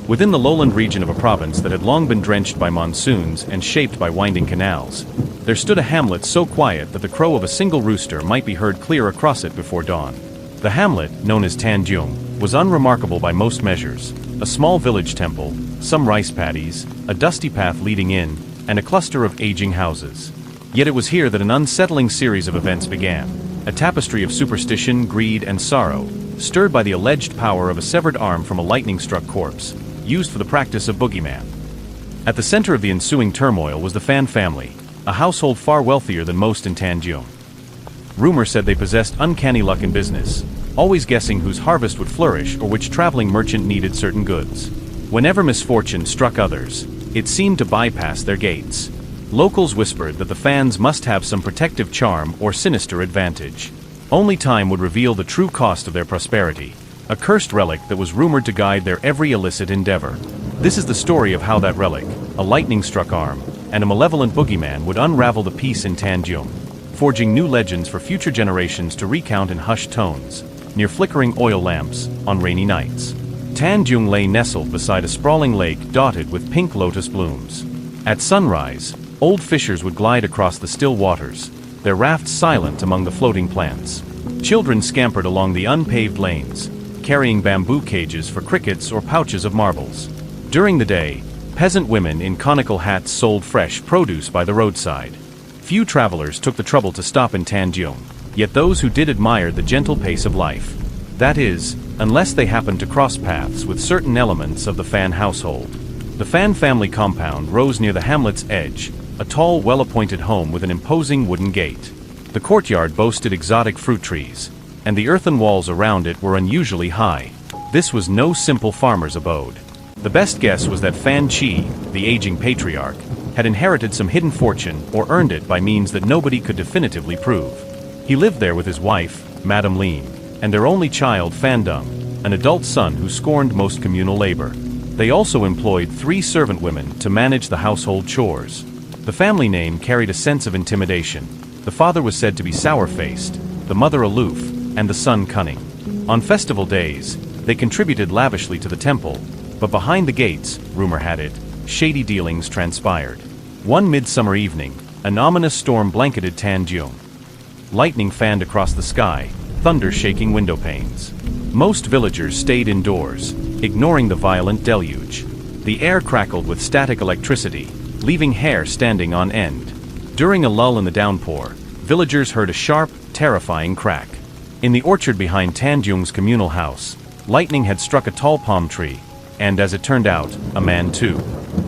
Within the lowland region of a province that had long been drenched by monsoons and shaped by winding canals, there stood a hamlet so quiet that the crow of a single rooster might be heard clear across it before dawn. The hamlet, known as Tan Duong, was unremarkable by most measures: a small village temple, some rice paddies, a dusty path leading in, and a cluster of aging houses. Yet it was here that an unsettling series of events began, a tapestry of superstition, greed, and sorrow, stirred by the alleged power of a severed arm from a lightning-struck corpse, used for the practice of Boogeyman. At the center of the ensuing turmoil was the Fan family, a household far wealthier than most in Tan Duong. Rumor said they possessed uncanny luck in business, always guessing whose harvest would flourish or which traveling merchant needed certain goods. Whenever misfortune struck others, it seemed to bypass their gates. Locals whispered that the Fans must have some protective charm or sinister advantage. Only time would reveal the true cost of their prosperity, a cursed relic that was rumored to guide their every illicit endeavor. This is the story of how that relic, a lightning-struck arm, and a malevolent boogeyman would unravel the peace in Tan Duong, forging new legends for future generations to recount in hushed tones, near flickering oil lamps, on rainy nights. Tan Duong lay nestled beside a sprawling lake dotted with pink lotus blooms. At sunrise, old fishers would glide across the still waters, their rafts silent among the floating plants. Children scampered along the unpaved lanes, carrying bamboo cages for crickets or pouches of marbles. During the day, peasant women in conical hats sold fresh produce by the roadside. Few travelers took the trouble to stop in Tan Duong, yet those who did admired the gentle pace of life. That is, unless they happened to cross paths with certain elements of the Fan household. The Fan family compound rose near the hamlet's edge, a tall, well-appointed home with an imposing wooden gate. The courtyard boasted exotic fruit trees, and the earthen walls around it were unusually high. This was no simple farmer's abode. The best guess was that Fan Chi, the aging patriarch, had inherited some hidden fortune or earned it by means that nobody could definitively prove. He lived there with his wife, Madame Lean, and their only child Fan Dung, an adult son who scorned most communal labor. They also employed 3 servant women to manage the household chores. The family name carried a sense of intimidation. The father was said to be sour-faced, the mother aloof, and the son cunning. On festival days, they contributed lavishly to the temple, but behind the gates, rumor had it, shady dealings transpired. One midsummer evening, an ominous storm blanketed Tan Duong. Lightning fanned across the sky, thunder shaking window panes. Most villagers stayed indoors, ignoring the violent deluge. The air crackled with static electricity, leaving hair standing on end. During a lull in the downpour, villagers heard a sharp, terrifying crack. In the orchard behind Tan Duong's communal house, lightning had struck a tall palm tree, and as it turned out, a man too.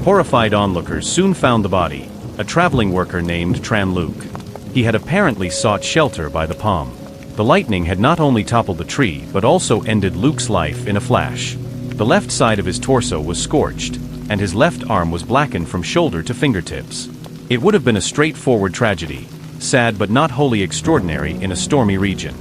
Horrified onlookers soon found the body, a traveling worker named Tran Luke. He had apparently sought shelter by the palm. The lightning had not only toppled the tree but also ended Luke's life in a flash. The left side of his torso was scorched, and his left arm was blackened from shoulder to fingertips. It would have been a straightforward tragedy, sad but not wholly extraordinary in a stormy region.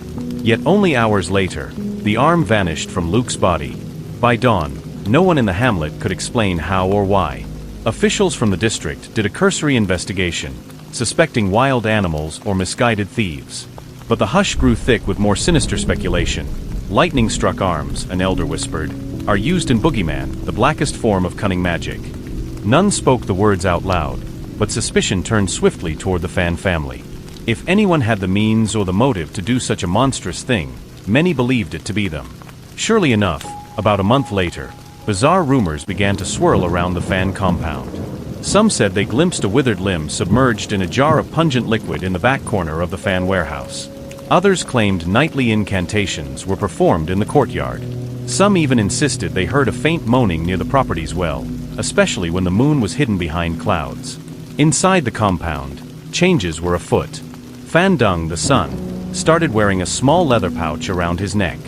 Yet only hours later, the arm vanished from Luke's body. By dawn, no one in the hamlet could explain how or why. Officials from the district did a cursory investigation, suspecting wild animals or misguided thieves. But the hush grew thick with more sinister speculation. Lightning-struck arms, an elder whispered, are used in Boogeyman, the blackest form of cunning magic. None spoke the words out loud, but suspicion turned swiftly toward the Fan family. If anyone had the means or the motive to do such a monstrous thing, many believed it to be them. Surely enough, about a month later, bizarre rumors began to swirl around the Fan compound. Some said they glimpsed a withered limb submerged in a jar of pungent liquid in the back corner of the Fan warehouse. Others claimed nightly incantations were performed in the courtyard. Some even insisted they heard a faint moaning near the property's well, especially when the moon was hidden behind clouds. Inside the compound, changes were afoot. Fan Dung, the son, started wearing a small leather pouch around his neck.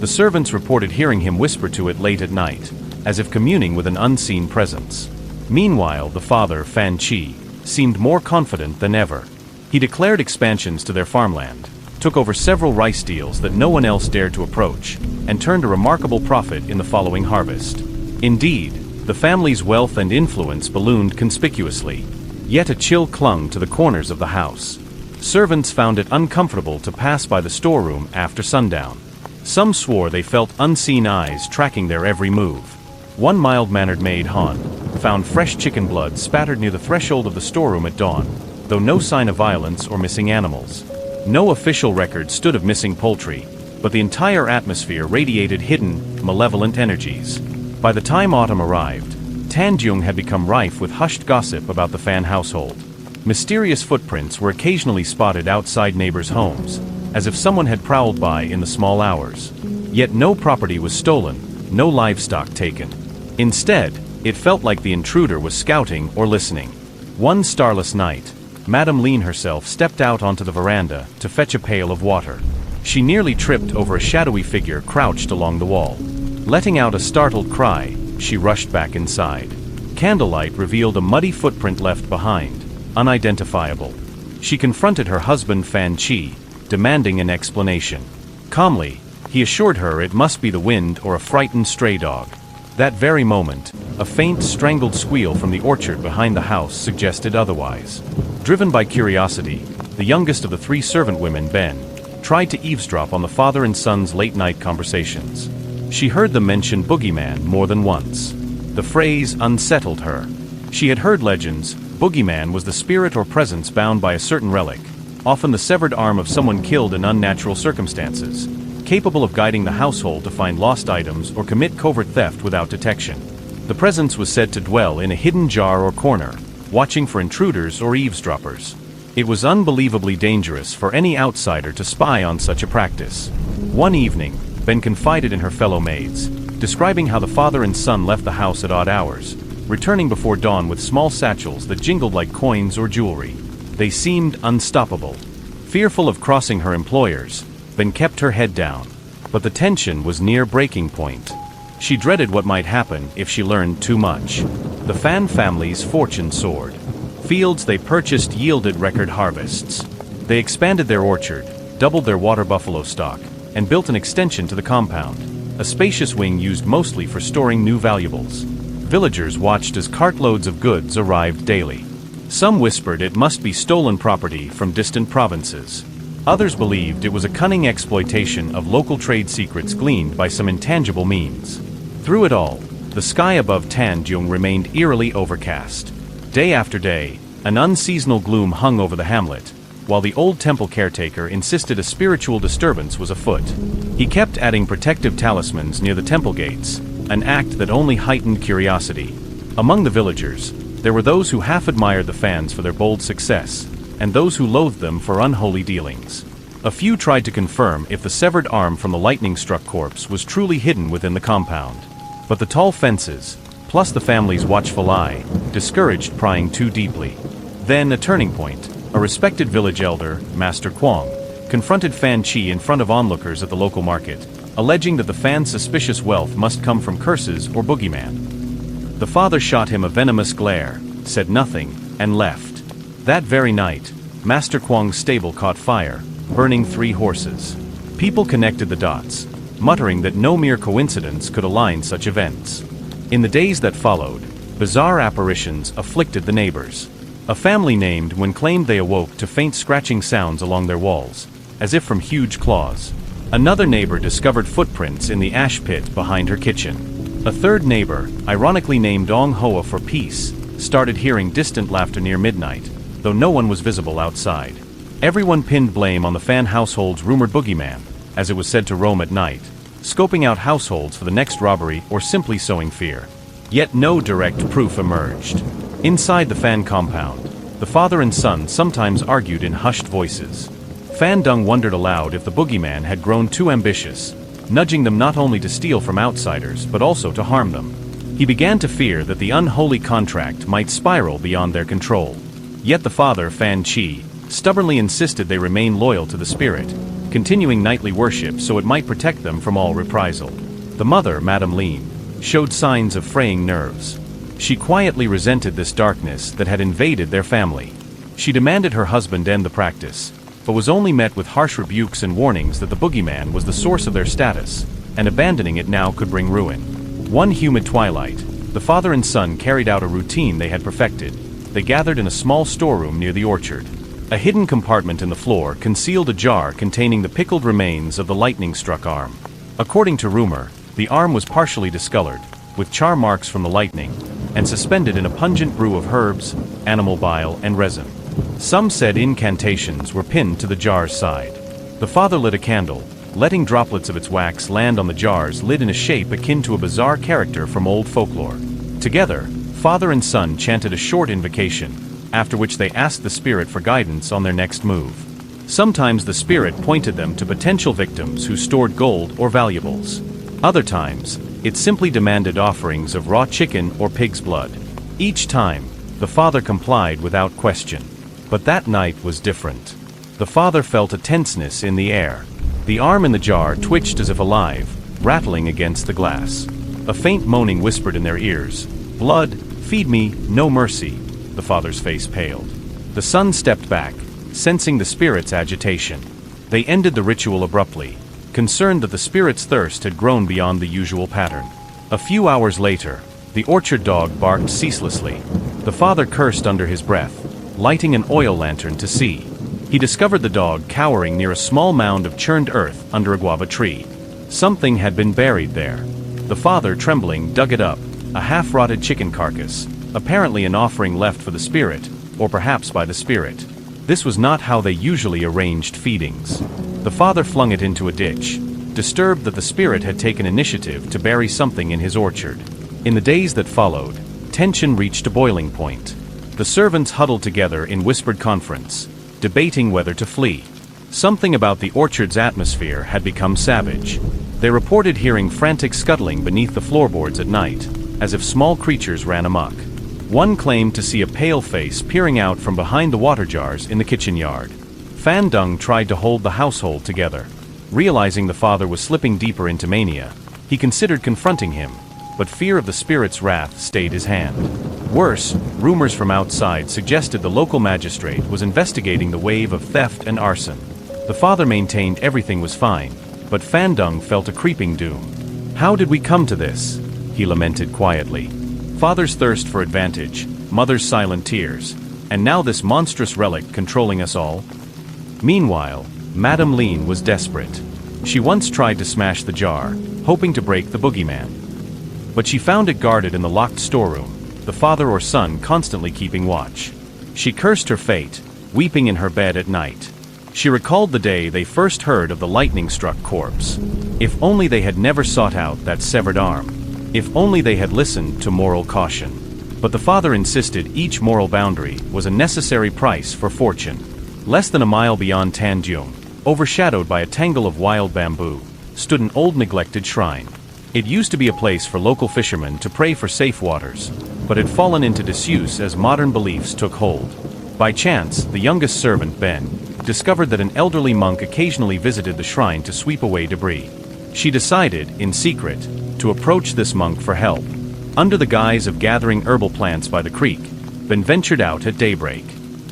The servants reported hearing him whisper to it late at night, as if communing with an unseen presence. Meanwhile, the father, Fan Chi, seemed more confident than ever. He declared expansions to their farmland, took over several rice deals that no one else dared to approach, and turned a remarkable profit in the following harvest. Indeed, the family's wealth and influence ballooned conspicuously, yet a chill clung to the corners of the house. Servants found it uncomfortable to pass by the storeroom after sundown. Some swore they felt unseen eyes tracking their every move. One mild-mannered maid, Han, found fresh chicken blood spattered near the threshold of the storeroom at dawn, though no sign of violence or missing animals. No official record stood of missing poultry, but the entire atmosphere radiated hidden, malevolent energies. By the time autumn arrived, Tanjung had become rife with hushed gossip about the Fan household. Mysterious footprints were occasionally spotted outside neighbors' homes, as if someone had prowled by in the small hours. Yet no property was stolen, no livestock taken. Instead, it felt like the intruder was scouting or listening. One starless night, Madame Lean herself stepped out onto the veranda to fetch a pail of water. She nearly tripped over a shadowy figure crouched along the wall. Letting out a startled cry, she rushed back inside. Candlelight revealed a muddy footprint left behind, unidentifiable. She confronted her husband Fan Chi, demanding an explanation. Calmly, he assured her it must be the wind or a frightened stray dog. That very moment, a faint, strangled squeal from the orchard behind the house suggested otherwise. Driven by curiosity, the youngest of the three servant women, Ben, tried to eavesdrop on the father and son's late-night conversations. She heard them mention Boogeyman more than once. The phrase unsettled her. She had heard legends. Boogeyman was the spirit or presence bound by a certain relic, often the severed arm of someone killed in unnatural circumstances, capable of guiding the household to find lost items or commit covert theft without detection. The presence was said to dwell in a hidden jar or corner, watching for intruders or eavesdroppers. It was unbelievably dangerous for any outsider to spy on such a practice. One evening, Ben confided in her fellow maids, describing how the father and son left the house at odd hours, returning before dawn with small satchels that jingled like coins or jewelry. They seemed unstoppable. Fearful of crossing her employers, Ben kept her head down, but the tension was near breaking point. She dreaded what might happen if she learned too much. The Fan family's fortune soared. Fields they purchased yielded record harvests. They expanded their orchard, doubled their water buffalo stock, and built an extension to the compound, a spacious wing used mostly for storing new valuables. Villagers watched as cartloads of goods arrived daily. Some whispered it must be stolen property from distant provinces. Others believed it was a cunning exploitation of local trade secrets gleaned by some intangible means. Through it all, the sky above Tanjung remained eerily overcast. Day after day, an unseasonal gloom hung over the hamlet, while the old temple caretaker insisted a spiritual disturbance was afoot. He kept adding protective talismans near the temple gates, an act that only heightened curiosity. Among the villagers, there were those who half admired the Fans for their bold success, and those who loathed them for unholy dealings. A few tried to confirm if the severed arm from the lightning-struck corpse was truly hidden within the compound. But the tall fences, plus the family's watchful eye, discouraged prying too deeply. Then, a turning point, a respected village elder, Master Kwong, confronted Fan Chi in front of onlookers at the local market, alleging that the Fan's suspicious wealth must come from curses or Boogeyman. The father shot him a venomous glare, said nothing, and left. That very night, Master Kwong's stable caught fire, burning 3 horses. People connected the dots, muttering that no mere coincidence could align such events. In the days that followed, bizarre apparitions afflicted the neighbors. A family named when claimed they awoke to faint scratching sounds along their walls, as if from huge claws. Another neighbor discovered footprints in the ash pit behind her kitchen. A third neighbor, ironically named Ong Hoa for peace, started hearing distant laughter near midnight, though no one was visible outside. Everyone pinned blame on the Fan household's rumored Boogeyman, as it was said to roam at night, scoping out households for the next robbery or simply sowing fear. Yet no direct proof emerged. Inside the Fan compound, the father and son sometimes argued in hushed voices. Fan Dung wondered aloud if the Boogeyman had grown too ambitious, nudging them not only to steal from outsiders but also to harm them. He began to fear that the unholy contract might spiral beyond their control. Yet the father, Fan Chi, stubbornly insisted they remain loyal to the spirit, continuing nightly worship so it might protect them from all reprisal. The mother, Madame Lean, showed signs of fraying nerves. She quietly resented this darkness that had invaded their family. She demanded her husband end the practice, but was only met with harsh rebukes and warnings that the Boogeyman was the source of their status, and abandoning it now could bring ruin. One humid twilight, the father and son carried out a routine they had perfected. They gathered in a small storeroom near the orchard. A hidden compartment in the floor concealed a jar containing the pickled remains of the lightning-struck arm. According to rumor, the arm was partially discolored, with char marks from the lightning, and suspended in a pungent brew of herbs, animal bile, and resin. Some said incantations were pinned to the jar's side. The father lit a candle, letting droplets of its wax land on the jar's lid in a shape akin to a bizarre character from old folklore. Together, father and son chanted a short invocation, after which they asked the spirit for guidance on their next move. Sometimes the spirit pointed them to potential victims who stored gold or valuables. Other times, it simply demanded offerings of raw chicken or pig's blood. Each time, the father complied without question. But that night was different. The father felt a tenseness in the air. The arm in the jar twitched as if alive, rattling against the glass. A faint moaning whispered in their ears, "Blood, feed me, no mercy." The father's face paled. The son stepped back, sensing the spirit's agitation. They ended the ritual abruptly, concerned that the spirit's thirst had grown beyond the usual pattern. A few hours later, the orchard dog barked ceaselessly. The father cursed under his breath, lighting an oil lantern to see. He discovered the dog cowering near a small mound of churned earth under a guava tree. Something had been buried there. The father, trembling, dug it up, a half-rotted chicken carcass, apparently an offering left for the spirit, or perhaps by the spirit. This was not how they usually arranged feedings. The father flung it into a ditch, disturbed that the spirit had taken initiative to bury something in his orchard. In the days that followed, tension reached a boiling point. The servants huddled together in whispered conference, debating whether to flee. Something about the orchard's atmosphere had become savage. They reported hearing frantic scuttling beneath the floorboards at night, as if small creatures ran amok. One claimed to see a pale face peering out from behind the water jars in the kitchen yard. Fan Dung tried to hold the household together. Realizing the father was slipping deeper into mania, he considered confronting him, but fear of the spirit's wrath stayed his hand. Worse, rumors from outside suggested the local magistrate was investigating the wave of theft and arson. The father maintained everything was fine, but Fan Dung felt a creeping doom. "How did we come to this?" he lamented quietly. Father's thirst for advantage, mother's silent tears, and now this monstrous relic controlling us all? Meanwhile, Madame Lean was desperate. She once tried to smash the jar, hoping to break the boogeyman. But she found it guarded in the locked storeroom, the father or son constantly keeping watch. She cursed her fate, weeping in her bed at night. She recalled the day they first heard of the lightning-struck corpse. If only they had never sought out that severed arm. If only they had listened to moral caution. But the father insisted each moral boundary was a necessary price for fortune. Less than a mile beyond Tanjung, overshadowed by a tangle of wild bamboo, stood an old neglected shrine. It used to be a place for local fishermen to pray for safe waters, but had fallen into disuse as modern beliefs took hold. By chance, the youngest servant, Ben, discovered that an elderly monk occasionally visited the shrine to sweep away debris. She decided, in secret, to approach this monk for help. Under the guise of gathering herbal plants by the creek, Ben ventured out at daybreak.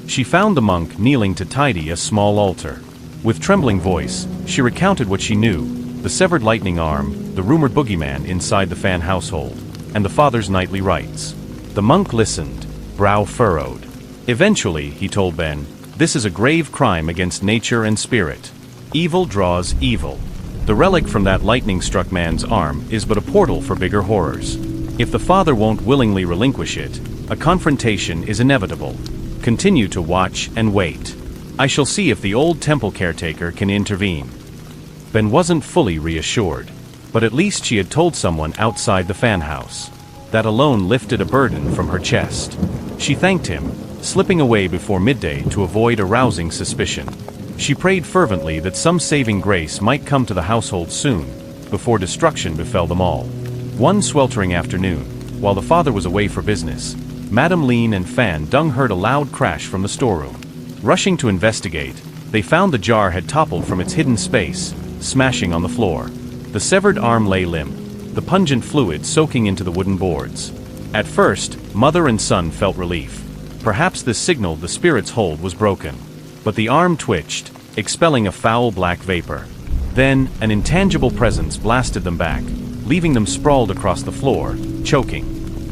She found the monk kneeling to tidy a small altar. With trembling voice, she recounted what she knew: the severed lightning arm, the rumored boogeyman inside the Fan household, and the father's nightly rites. The monk listened, brow furrowed. Eventually, he told Ben, this is a grave crime against nature and spirit. Evil draws evil. The relic from that lightning-struck man's arm is but a portal for bigger horrors. If the father won't willingly relinquish it, a confrontation is inevitable. Continue to watch and wait. I shall see if the old temple caretaker can intervene. Ben wasn't fully reassured, but at least she had told someone outside the Fan house. That alone lifted a burden from her chest. She thanked him, slipping away before midday to avoid arousing suspicion. She prayed fervently that some saving grace might come to the household soon, before destruction befell them all. One sweltering afternoon, while the father was away for business, Madame Lean and Fan Dung heard a loud crash from the storeroom. Rushing to investigate, they found the jar had toppled from its hidden space, smashing on the floor. The severed arm lay limp, the pungent fluid soaking into the wooden boards. At first, mother and son felt relief. Perhaps this signaled the spirit's hold was broken. But the arm twitched, expelling a foul black vapor. Then, an intangible presence blasted them back, leaving them sprawled across the floor, choking.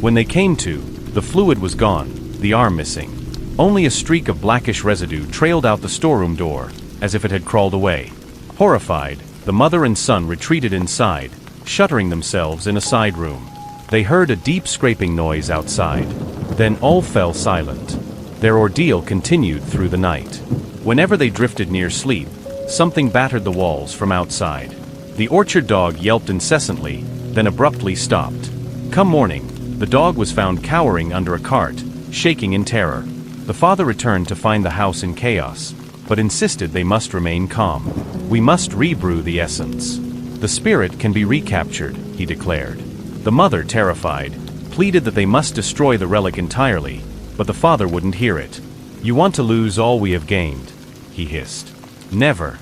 When they came to, the fluid was gone, the arm missing. Only a streak of blackish residue trailed out the storeroom door, as if it had crawled away. Horrified, the mother and son retreated inside, shuttering themselves in a side room. They heard a deep scraping noise outside. Then all fell silent. Their ordeal continued through the night. Whenever they drifted near sleep, something battered the walls from outside. The orchard dog yelped incessantly, then abruptly stopped. Come morning, the dog was found cowering under a cart, shaking in terror. The father returned to find the house in chaos, but insisted they must remain calm. We must rebrew the essence. The spirit can be recaptured, he declared. The mother, terrified, pleaded that they must destroy the relic entirely, but the father wouldn't hear it. You want to lose all we have gained, he hissed. Never.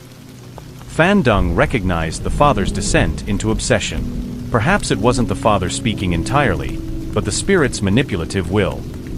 Fan Dung recognized the father's descent into obsession. Perhaps it wasn't the father speaking entirely, but the spirit's manipulative will.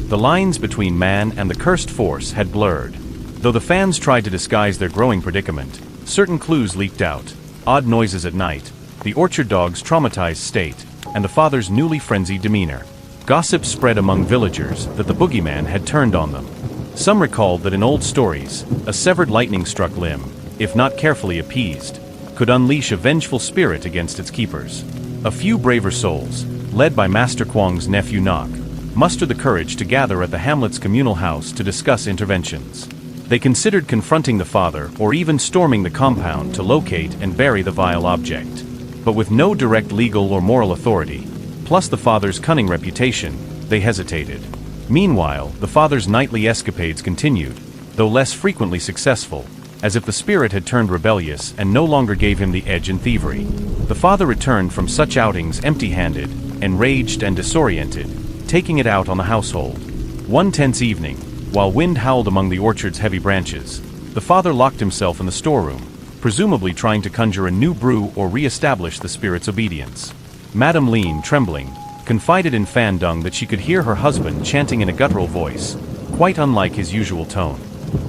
The lines between man and the cursed force had blurred. Though the fans tried to disguise their growing predicament, certain clues leaked out. Odd noises at night, the orchard dog's traumatized state, and the father's newly frenzied demeanor. Gossip spread among villagers that the boogeyman had turned on them. Some recalled that in old stories, a severed lightning-struck limb, if not carefully appeased, could unleash a vengeful spirit against its keepers. A few braver souls, led by Master Kwong's nephew Nok, mustered the courage to gather at the hamlet's communal house to discuss interventions. They considered confronting the father or even storming the compound to locate and bury the vile object. But with no direct legal or moral authority, plus the father's cunning reputation, they hesitated. Meanwhile, the father's nightly escapades continued, though less frequently successful, as if the spirit had turned rebellious and no longer gave him the edge in thievery. The father returned from such outings empty-handed, enraged and disoriented, taking it out on the household. One tense evening, while wind howled among the orchard's heavy branches, the father locked himself in the storeroom, presumably trying to conjure a new brew or re-establish the spirit's obedience. Madame Lean, trembling, confided in Fan Dung that she could hear her husband chanting in a guttural voice, quite unlike his usual tone.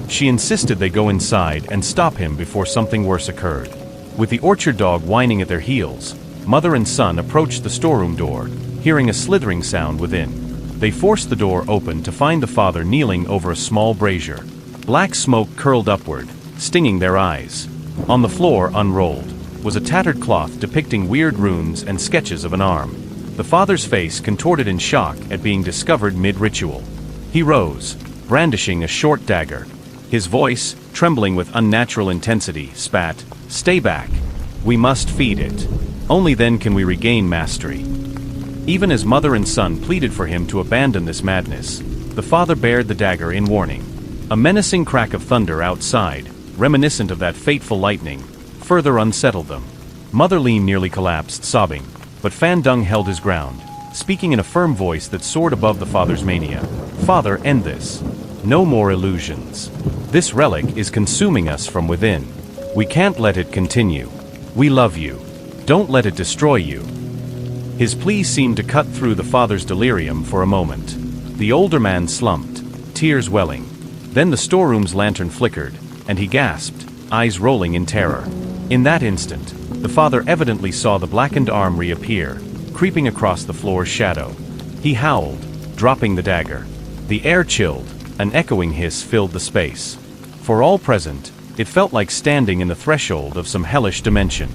She insisted they go inside and stop him before something worse occurred. With the orchard dog whining at their heels, mother and son approached the storeroom door, hearing a slithering sound within. They forced the door open to find the father kneeling over a small brazier. Black smoke curled upward, stinging their eyes. On the floor, unrolled, was a tattered cloth depicting weird runes and sketches of an arm. The father's face contorted in shock at being discovered mid-ritual. He rose, brandishing a short dagger. His voice, trembling with unnatural intensity, spat, "Stay back. We must feed it. Only then can we regain mastery." Even as mother and son pleaded for him to abandon this madness, the father bared the dagger in warning. A menacing crack of thunder outside, reminiscent of that fateful lightning, further unsettled them. Mother Lean nearly collapsed, sobbing, but Fan Dung held his ground, speaking in a firm voice that soared above the father's mania. "Father, end this. No more illusions. This relic is consuming us from within. We can't let it continue. We love you. Don't let it destroy you." His plea seemed to cut through the father's delirium for a moment. The older man slumped, tears welling. Then the storeroom's lantern flickered, and he gasped, eyes rolling in terror. In that instant, the father evidently saw the blackened arm reappear, creeping across the floor's shadow. He howled, dropping the dagger. The air chilled, an echoing hiss filled the space. For all present, it felt like standing in the threshold of some hellish dimension.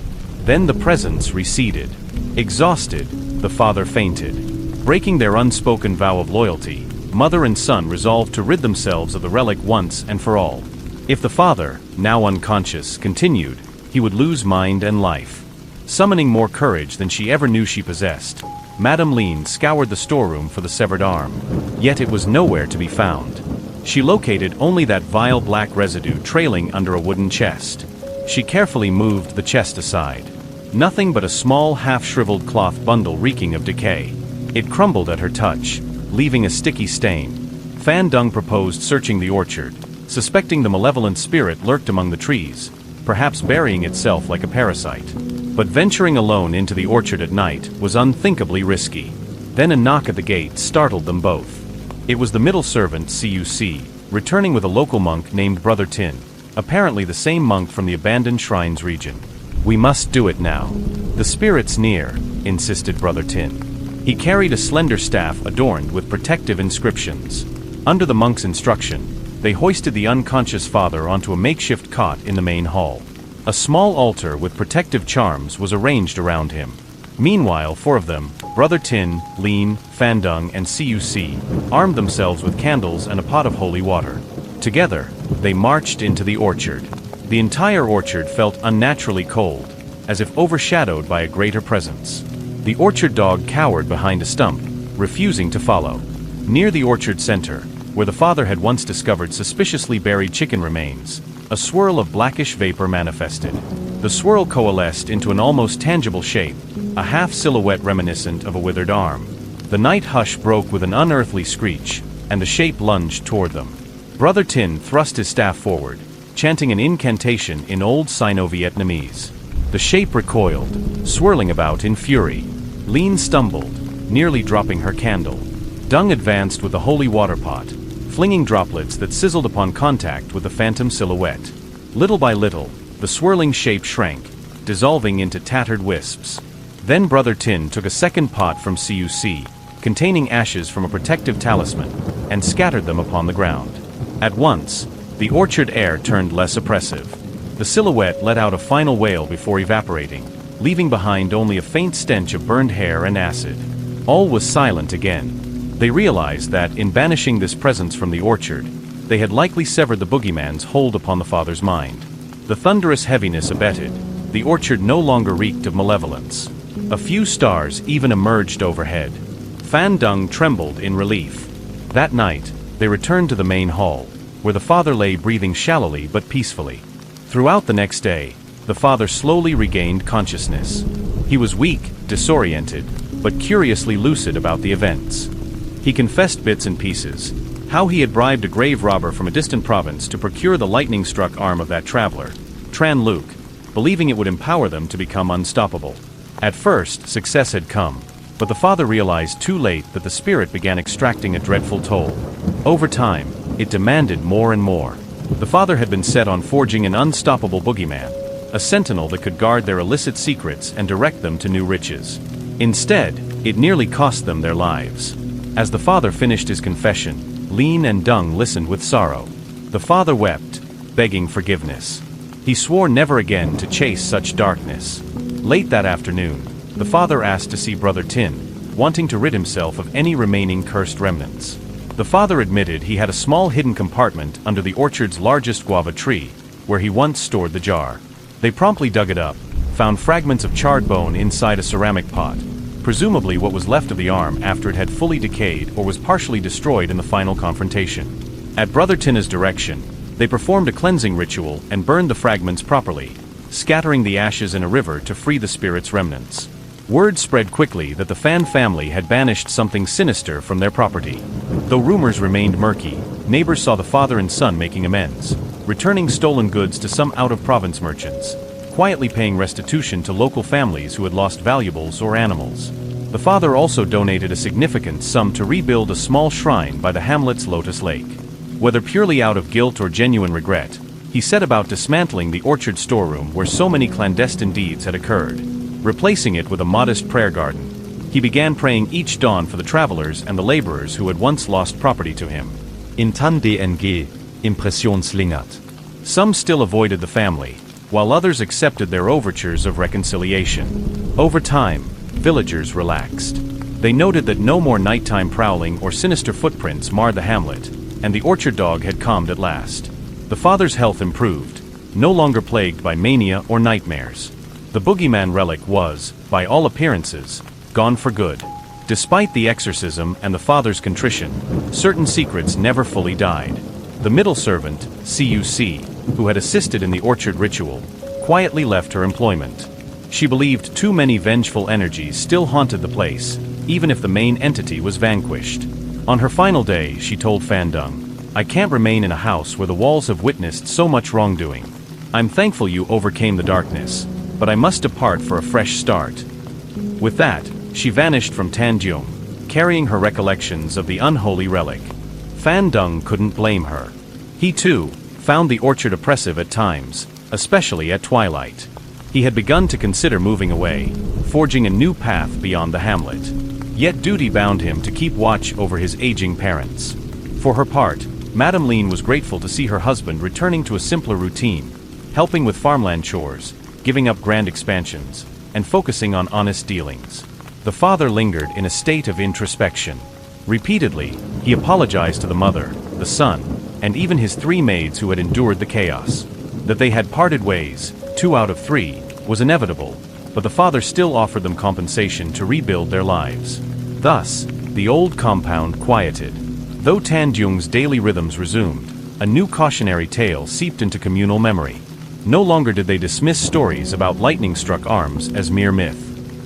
Then the presence receded. Exhausted, the father fainted. Breaking their unspoken vow of loyalty, mother and son resolved to rid themselves of the relic once and for all. If the father, now unconscious, continued, he would lose mind and life. Summoning more courage than she ever knew she possessed, Madame Lean scoured the storeroom for the severed arm. Yet it was nowhere to be found. She located only that vile black residue trailing under a wooden chest. She carefully moved the chest aside. Nothing but a small half-shriveled cloth bundle reeking of decay. It crumbled at her touch, leaving a sticky stain. Fan Dung proposed searching the orchard, suspecting the malevolent spirit lurked among the trees, perhaps burying itself like a parasite. But venturing alone into the orchard at night was unthinkably risky. Then a knock at the gate startled them both. It was the middle servant CUC, returning with a local monk named Brother Tin, apparently the same monk from the abandoned shrines region. "We must do it now. The spirit's near," insisted Brother Tin. He carried a slender staff adorned with protective inscriptions. Under the monk's instruction, they hoisted the unconscious father onto a makeshift cot in the main hall. A small altar with protective charms was arranged around him. Meanwhile, 4 of them, Brother Tin, Lean, Fandung, and Cuc, armed themselves with candles and a pot of holy water. Together, they marched into the orchard. The entire orchard felt unnaturally cold, as if overshadowed by a greater presence. The orchard dog cowered behind a stump, refusing to follow. Near the orchard center, where the father had once discovered suspiciously buried chicken remains, a swirl of blackish vapor manifested. The swirl coalesced into an almost tangible shape, a half-silhouette reminiscent of a withered arm. The night hush broke with an unearthly screech, and the shape lunged toward them. Brother Tin thrust his staff forward, chanting an incantation in Old Sino-Vietnamese. The shape recoiled, swirling about in fury. Lean stumbled, nearly dropping her candle. Dung advanced with the holy water pot, flinging droplets that sizzled upon contact with the phantom silhouette. Little by little, the swirling shape shrank, dissolving into tattered wisps. Then Brother Tin took a second pot from Cuc, containing ashes from a protective talisman, and scattered them upon the ground. At once, the orchard air turned less oppressive. The silhouette let out a final wail before evaporating, leaving behind only a faint stench of burned hair and acid. All was silent again. They realized that, in banishing this presence from the orchard, they had likely severed the boogeyman's hold upon the father's mind. The thunderous heaviness abated. The orchard no longer reeked of malevolence. A few stars even emerged overhead. Fandung trembled in relief. That night, they returned to the main hall, where the father lay breathing shallowly but peacefully. Throughout the next day, the father slowly regained consciousness. He was weak, disoriented, but curiously lucid about the events. He confessed bits and pieces, how he had bribed a grave robber from a distant province to procure the lightning-struck arm of that traveler, Tran Luke, believing it would empower them to become unstoppable. At first, success had come, but the father realized too late that the spirit began extracting a dreadful toll. Over time, it demanded more and more. The father had been set on forging an unstoppable boogeyman, a sentinel that could guard their illicit secrets and direct them to new riches. Instead, it nearly cost them their lives. As the father finished his confession, Lean and Dung listened with sorrow. The father wept, begging forgiveness. He swore never again to chase such darkness. Late that afternoon, the father asked to see Brother Tin, wanting to rid himself of any remaining cursed remnants. The father admitted he had a small hidden compartment under the orchard's largest guava tree, where he once stored the jar. They promptly dug it up, found fragments of charred bone inside a ceramic pot, presumably what was left of the arm after it had fully decayed or was partially destroyed in the final confrontation. At Brother Tinna's direction, they performed a cleansing ritual and burned the fragments properly, scattering the ashes in a river to free the spirit's remnants. Word spread quickly that the Fan family had banished something sinister from their property. Though rumors remained murky, neighbors saw the father and son making amends, returning stolen goods to some out-of-province merchants, quietly paying restitution to local families who had lost valuables or animals. The father also donated a significant sum to rebuild a small shrine by the hamlet's Lotus Lake. Whether purely out of guilt or genuine regret, he set about dismantling the orchard storeroom where so many clandestine deeds had occurred. Replacing it with a modest prayer garden, he began praying each dawn for the travelers and the laborers who had once lost property to him. In Tan DNG, Impressionslingert. Some still avoided the family, while others accepted their overtures of reconciliation. Over time, villagers relaxed. They noted that no more nighttime prowling or sinister footprints marred the hamlet, and the orchard dog had calmed at last. The father's health improved, no longer plagued by mania or nightmares. The boogeyman relic was, by all appearances, gone for good. Despite the exorcism and the father's contrition, certain secrets never fully died. The middle servant, Cuc, who had assisted in the orchard ritual, quietly left her employment. She believed too many vengeful energies still haunted the place, even if the main entity was vanquished. On her final day, she told Fandung, "I can't remain in a house where the walls have witnessed so much wrongdoing. I'm thankful you overcame the darkness, but I must depart for a fresh start." With that, she vanished from Tanjung, carrying her recollections of the unholy relic. Fandung couldn't blame her. He too found the orchard oppressive at times, especially at twilight. He had begun to consider moving away, forging a new path beyond the hamlet. Yet duty bound him to keep watch over his aging parents. For her part, Madame Lean was grateful to see her husband returning to a simpler routine, helping with farmland chores, giving up grand expansions, and focusing on honest dealings. The father lingered in a state of introspection. Repeatedly, he apologized to the mother, the son, and even his 3 maids who had endured the chaos. That they had parted ways, 2 out of 3, was inevitable, but the father still offered them compensation to rebuild their lives. Thus, the old compound quieted. Though Tan Jung's daily rhythms resumed, a new cautionary tale seeped into communal memory. No longer did they dismiss stories about lightning-struck arms as mere myth.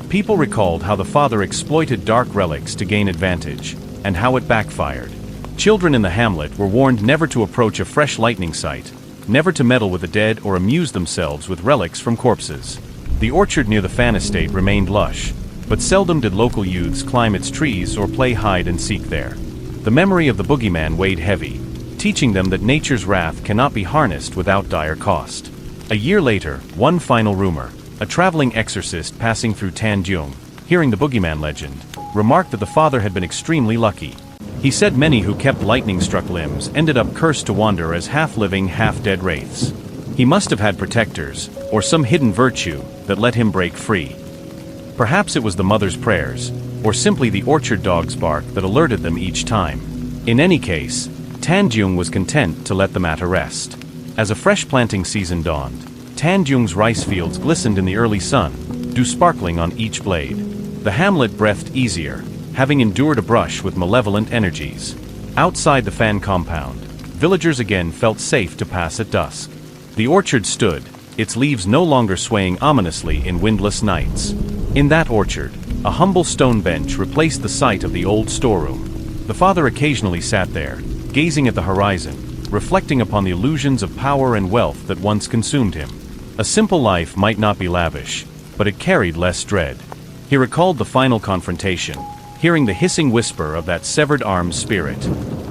People recalled how the father exploited dark relics to gain advantage, and how it backfired. Children in the hamlet were warned never to approach a fresh lightning site, never to meddle with the dead or amuse themselves with relics from corpses. The orchard near the Fan estate remained lush, but seldom did local youths climb its trees or play hide-and-seek there. The memory of the boogeyman weighed heavy, teaching them that nature's wrath cannot be harnessed without dire cost. A year later, one final rumor, a traveling exorcist passing through Tanjung, hearing the boogeyman legend, remarked that the father had been extremely lucky. He said many who kept lightning-struck limbs ended up cursed to wander as half-living, half-dead wraiths. He must have had protectors, or some hidden virtue, that let him break free. Perhaps it was the mother's prayers, or simply the orchard dog's bark that alerted them each time. In any case, Tanjung was content to let the matter rest. As a fresh planting season dawned, Tanjung's rice fields glistened in the early sun, dew sparkling on each blade. The hamlet breathed easier, having endured a brush with malevolent energies. Outside the Fan compound, villagers again felt safe to pass at dusk. The orchard stood, its leaves no longer swaying ominously in windless nights. In that orchard, a humble stone bench replaced the site of the old storeroom. The father occasionally sat there, gazing at the horizon, reflecting upon the illusions of power and wealth that once consumed him. A simple life might not be lavish, but it carried less dread. He recalled the final confrontation, hearing the hissing whisper of that severed arm's spirit.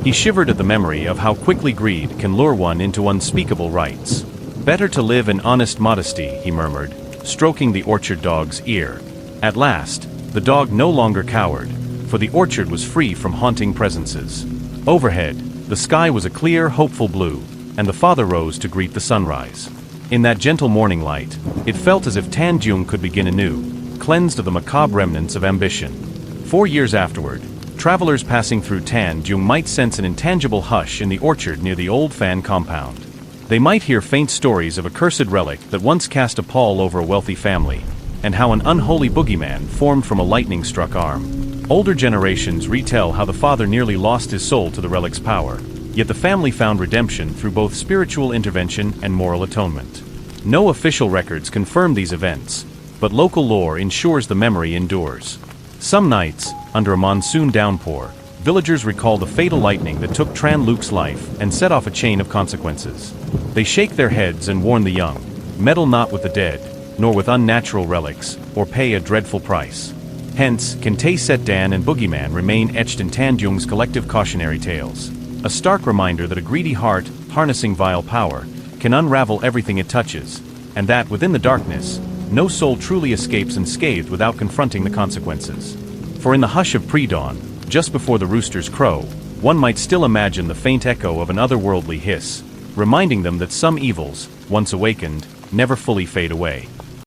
He shivered at the memory of how quickly greed can lure one into unspeakable rights. Better to live in honest modesty, he murmured, stroking the orchard dog's ear. At last, the dog no longer cowered, for the orchard was free from haunting presences. Overhead, the sky was a clear, hopeful blue, and the father rose to greet the sunrise. In that gentle morning light, it felt as if Tanjung could begin anew, cleansed of the macabre remnants of ambition. 4 years afterward, travelers passing through Tanjung might sense an intangible hush in the orchard near the old Fan compound. They might hear faint stories of a cursed relic that once cast a pall over a wealthy family, and how an unholy boogeyman formed from a lightning-struck arm. Older generations retell how the father nearly lost his soul to the relic's power, yet the family found redemption through both spiritual intervention and moral atonement. No official records confirm these events, but local lore ensures the memory endures. Some nights, under a monsoon downpour, villagers recall the fatal lightning that took Tran Luc's life and set off a chain of consequences. They shake their heads and warn the young, meddle not with the dead, nor with unnatural relics, or pay a dreadful price. Hence, Kente Set Dan and Boogeyman remain etched in Tanjung's collective cautionary tales. A stark reminder that a greedy heart, harnessing vile power, can unravel everything it touches, and that, within the darkness, no soul truly escapes unscathed without confronting the consequences. For in the hush of pre-dawn, just before the roosters crow, one might still imagine the faint echo of an otherworldly hiss, reminding them that some evils, once awakened, never fully fade away.